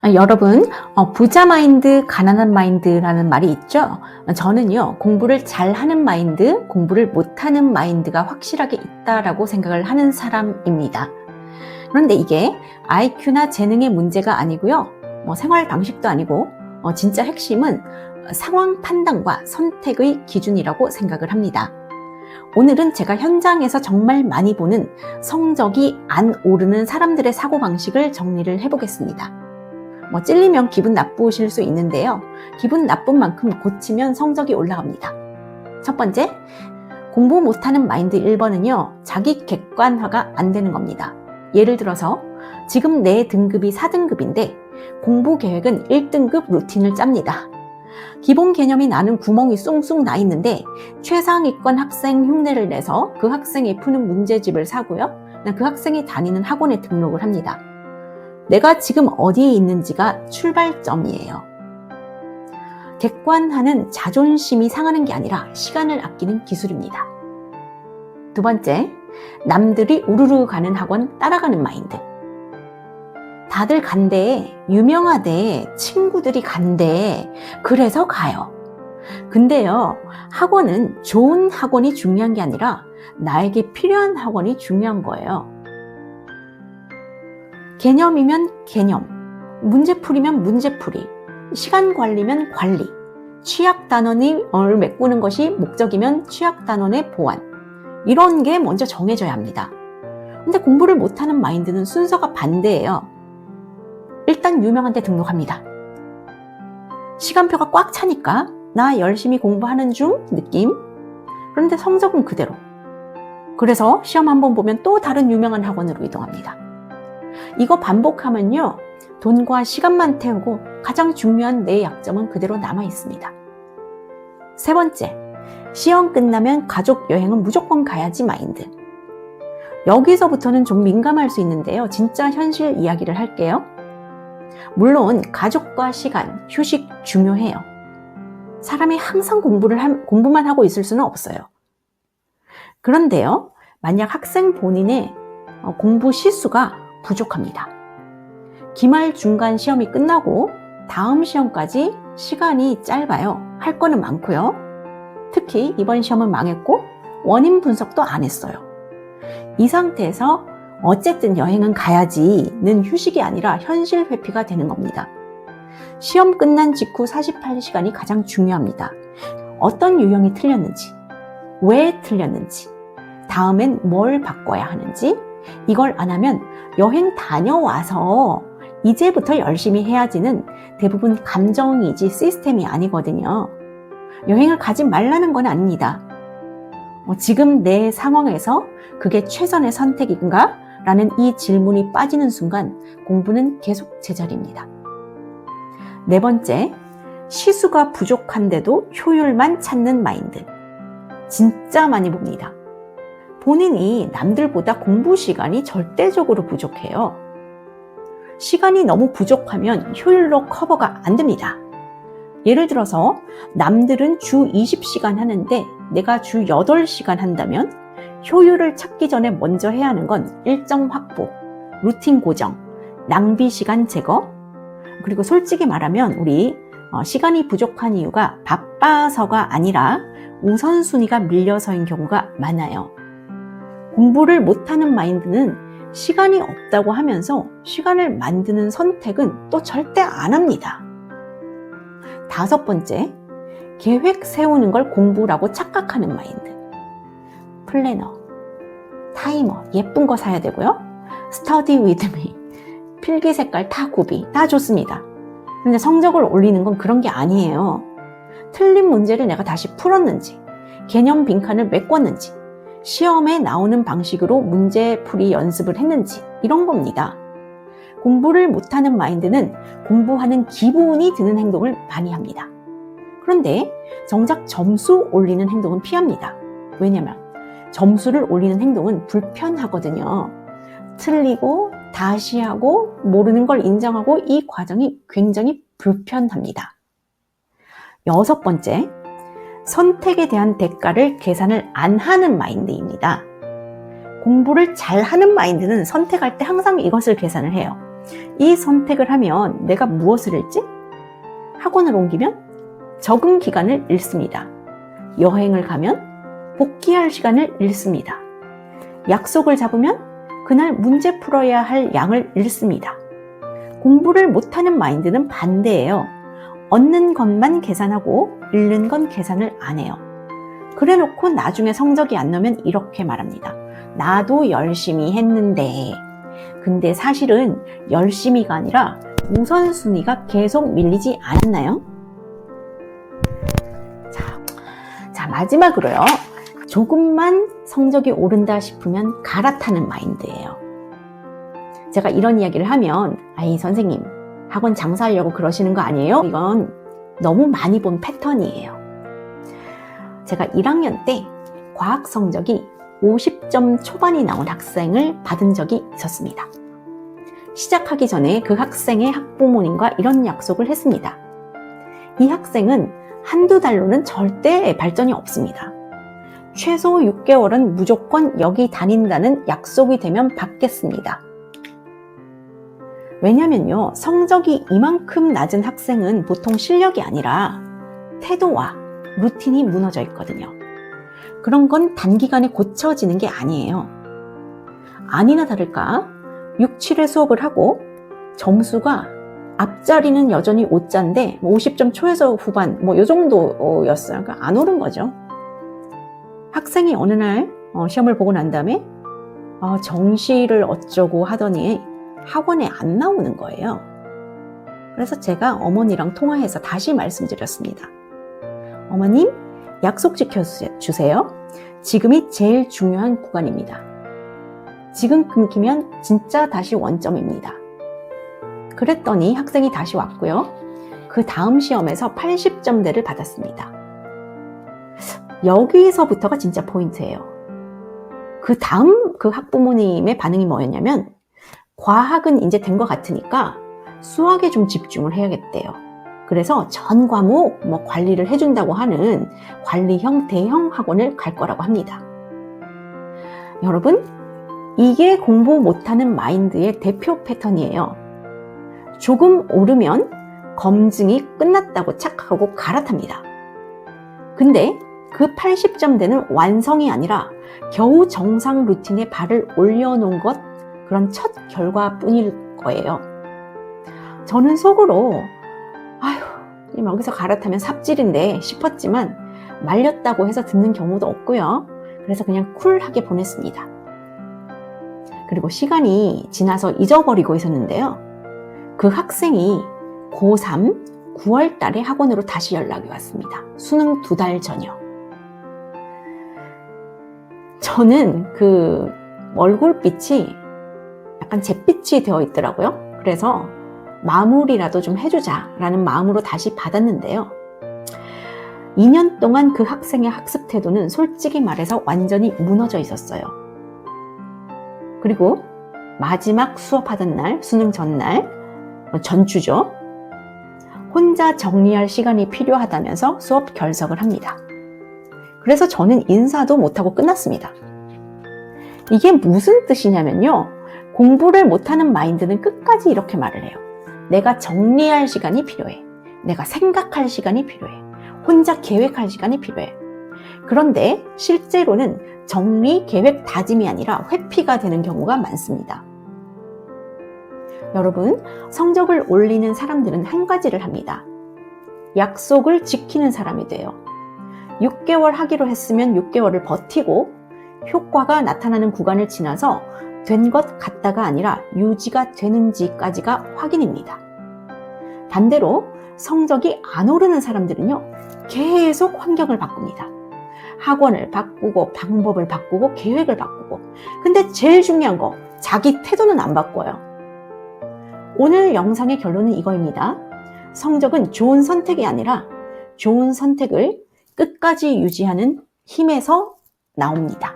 여러분, 부자 마인드, 가난한 마인드라는 말이 있죠? 저는요, 공부를 잘하는 마인드, 공부를 못하는 마인드가 확실하게 있다라고 생각을 하는 사람입니다. 그런데 이게 IQ나 재능의 문제가 아니고요, 생활 방식도 아니고, 진짜 핵심은 상황 판단과 선택의 기준이라고 생각을 합니다. 오늘은 제가 현장에서 정말 많이 보는 성적이 안 오르는 사람들의 사고방식을 정리를 해보겠습니다. 찔리면 기분 나쁘실 수 있는데요. 기분 나쁜 만큼 고치면 성적이 올라갑니다. 첫 번째, 공부 못하는 마인드 1번은요. 자기 객관화가 안 되는 겁니다. 예를 들어서 지금 내 등급이 4등급인데 공부 계획은 1등급 루틴을 짭니다. 기본 개념이 나는 구멍이 숭숭 나 있는데 최상위권 학생 흉내를 내서 그 학생이 푸는 문제집을 사고요. 그 학생이 다니는 학원에 등록을 합니다. 내가 지금 어디에 있는지가 출발점이에요. 객관화는 자존심이 상하는 게 아니라 시간을 아끼는 기술입니다. 두 번째, 남들이 우르르 가는 학원 따라가는 마인드. 다들 간대, 유명하대, 친구들이 간대, 그래서 가요. 근데요, 학원은 좋은 학원이 중요한 게 아니라 나에게 필요한 학원이 중요한 거예요. 개념이면 개념, 문제풀이면 문제풀이, 시간 관리면 관리, 취약 단원을 메꾸는 것이 목적이면 취약 단원의 보완, 이런 게 먼저 정해져야 합니다. 근데 공부를 못하는 마인드는 순서가 반대예요. 일단 유명한 데 등록합니다. 시간표가 꽉 차니까 나 열심히 공부하는 중 느낌. 그런데 성적은 그대로. 그래서 시험 한번 보면 또 다른 유명한 학원으로 이동합니다. 이거 반복하면요, 돈과 시간만 태우고 가장 중요한 내 약점은 그대로 남아 있습니다. 세 번째, 시험 끝나면 가족 여행은 무조건 가야지 마인드. 여기서부터는 좀 민감할 수 있는데요, 진짜 현실 이야기를 할게요. 물론 가족과 시간, 휴식 중요해요. 사람이 항상 공부만 하고 있을 수는 없어요. 그런데요, 만약 학생 본인의 공부 시수가 부족합니다. 기말 중간 시험이 끝나고 다음 시험까지 시간이 짧아요. 할 거는 많고요. 특히 이번 시험은 망했고 원인 분석도 안 했어요. 이 상태에서 어쨌든 여행은 가야지는 휴식이 아니라 현실 회피가 되는 겁니다. 시험 끝난 직후 48시간이 가장 중요합니다. 어떤 유형이 틀렸는지, 왜 틀렸는지, 다음엔 뭘 바꿔야 하는지, 이걸 안 하면 여행 다녀와서 이제부터 열심히 해야지는 대부분 감정이지 시스템이 아니거든요. 여행을 가지 말라는 건 아닙니다. 지금 내 상황에서 그게 최선의 선택인가? 라는 이 질문이 빠지는 순간 공부는 계속 제자리입니다. 네 번째, 시수가 부족한데도 효율만 찾는 마인드. 진짜 많이 봅니다. 본인이 남들보다 공부 시간이 절대적으로 부족해요. 시간이 너무 부족하면 효율로 커버가 안 됩니다. 예를 들어서 남들은 주 20시간 하는데 내가 주 8시간 한다면 효율을 찾기 전에 먼저 해야 하는 건 일정 확보, 루틴 고정, 낭비 시간 제거, 그리고 솔직히 말하면 우리 시간이 부족한 이유가 바빠서가 아니라 우선순위가 밀려서인 경우가 많아요. 공부를 못하는 마인드는 시간이 없다고 하면서 시간을 만드는 선택은 또 절대 안 합니다. 다섯 번째, 계획 세우는 걸 공부라고 착각하는 마인드. 플래너, 타이머, 예쁜 거 사야 되고요. 스터디 위드 미, 필기 색깔 다 구비, 다 좋습니다. 근데 성적을 올리는 건 그런 게 아니에요. 틀린 문제를 내가 다시 풀었는지, 개념 빈칸을 메꿨는지, 시험에 나오는 방식으로 문제풀이 연습을 했는지, 이런 겁니다. 공부를 못하는 마인드는 공부하는 기분이 드는 행동을 많이 합니다. 그런데 정작 점수 올리는 행동은 피합니다. 왜냐면 점수를 올리는 행동은 불편하거든요. 틀리고 다시 하고 모르는 걸 인정하고 이 과정이 굉장히 불편합니다. 여섯 번째, 선택에 대한 대가를 계산을 안 하는 마인드입니다. 공부를 잘하는 마인드는 선택할 때 항상 이것을 계산을 해요. 이 선택을 하면 내가 무엇을 잃지? 학원을 옮기면 적응 기간을 잃습니다. 여행을 가면 복귀할 시간을 잃습니다. 약속을 잡으면 그날 문제 풀어야 할 양을 잃습니다. 공부를 못하는 마인드는 반대예요. 얻는 것만 계산하고 잃는 건 계산을 안 해요. 그래 놓고 나중에 성적이 안 나오면 이렇게 말합니다. 나도 열심히 했는데. 근데 사실은 열심히가 아니라 우선순위가 계속 밀리지 않았나요? 자, 마지막으로요. 조금만 성적이 오른다 싶으면 갈아타는 마인드예요. 제가 이런 이야기를 하면 아이 선생님 학원 장사하려고 그러시는 거 아니에요? 이건 너무 많이 본 패턴이에요. 제가 1학년 때 과학 성적이 50점 초반이 나온 학생을 받은 적이 있었습니다. 시작하기 전에 그 학생의 학부모님과 이런 약속을 했습니다. 이 학생은 한두 달로는 절대 발전이 없습니다. 최소 6개월은 무조건 여기 다닌다는 약속이 되면 받겠습니다. 왜냐면요, 성적이 이만큼 낮은 학생은 보통 실력이 아니라 태도와 루틴이 무너져 있거든요. 그런 건 단기간에 고쳐지는 게 아니에요. 아니나 다를까 6, 7회 수업을 하고 점수가 앞자리는 여전히 5자인데 50점 초에서 후반 이 정도였어요. 그러니까 안 오른 거죠. 학생이 어느 날 시험을 보고 난 다음에 정시를 어쩌고 하더니 학원에 안 나오는 거예요. 그래서 제가 어머니랑 통화해서 다시 말씀드렸습니다. 어머님, 약속 지켜주세요. 지금이 제일 중요한 구간입니다. 지금 끊기면 진짜 다시 원점입니다. 그랬더니 학생이 다시 왔고요. 그 다음 시험에서 80점대를 받았습니다. 여기서부터가 진짜 포인트예요. 그 다음 그 학부모님의 반응이 뭐였냐면 과학은 이제 된 것 같으니까 수학에 좀 집중을 해야겠대요. 그래서 전 과목 관리를 해준다고 하는 관리형 대형 학원을 갈 거라고 합니다. 여러분, 이게 공부 못하는 마인드의 대표 패턴이에요. 조금 오르면 검증이 끝났다고 착각하고 갈아탑니다. 근데 그 80점대는 완성이 아니라 겨우 정상 루틴에 발을 올려놓은 것, 그런 첫 결과뿐일 거예요. 저는 속으로 여기서 갈아타면 삽질인데 싶었지만 말렸다고 해서 듣는 경우도 없고요. 그래서 그냥 쿨하게 보냈습니다. 그리고 시간이 지나서 잊어버리고 있었는데요. 그 학생이 고3 9월 달에 학원으로 다시 연락이 왔습니다. 수능 2달 전이요. 저는 그 얼굴빛이 약간 잿빛이 되어 있더라고요. 그래서 마무리라도 좀 해주자라는 마음으로 다시 받았는데요. 2년 동안 그 학생의 학습 태도는 솔직히 말해서 완전히 무너져 있었어요. 그리고 마지막 수업하던 날, 수능 전날, 전주죠. 혼자 정리할 시간이 필요하다면서 수업 결석을 합니다. 그래서 저는 인사도 못하고 끝났습니다. 이게 무슨 뜻이냐면요. 공부를 못하는 마인드는 끝까지 이렇게 말을 해요. 내가 정리할 시간이 필요해. 내가 생각할 시간이 필요해. 혼자 계획할 시간이 필요해. 그런데 실제로는 정리, 계획, 다짐이 아니라 회피가 되는 경우가 많습니다. 여러분, 성적을 올리는 사람들은 한 가지를 합니다. 약속을 지키는 사람이 돼요. 6개월 하기로 했으면 6개월을 버티고 효과가 나타나는 구간을 지나서 된 것 같다가 아니라 유지가 되는지까지가 확인입니다. 반대로 성적이 안 오르는 사람들은요, 계속 환경을 바꿉니다. 학원을 바꾸고 방법을 바꾸고 계획을 바꾸고. 근데 제일 중요한 거, 자기 태도는 안 바꿔요. 오늘 영상의 결론은 이거입니다. 성적은 좋은 선택이 아니라 좋은 선택을 끝까지 유지하는 힘에서 나옵니다.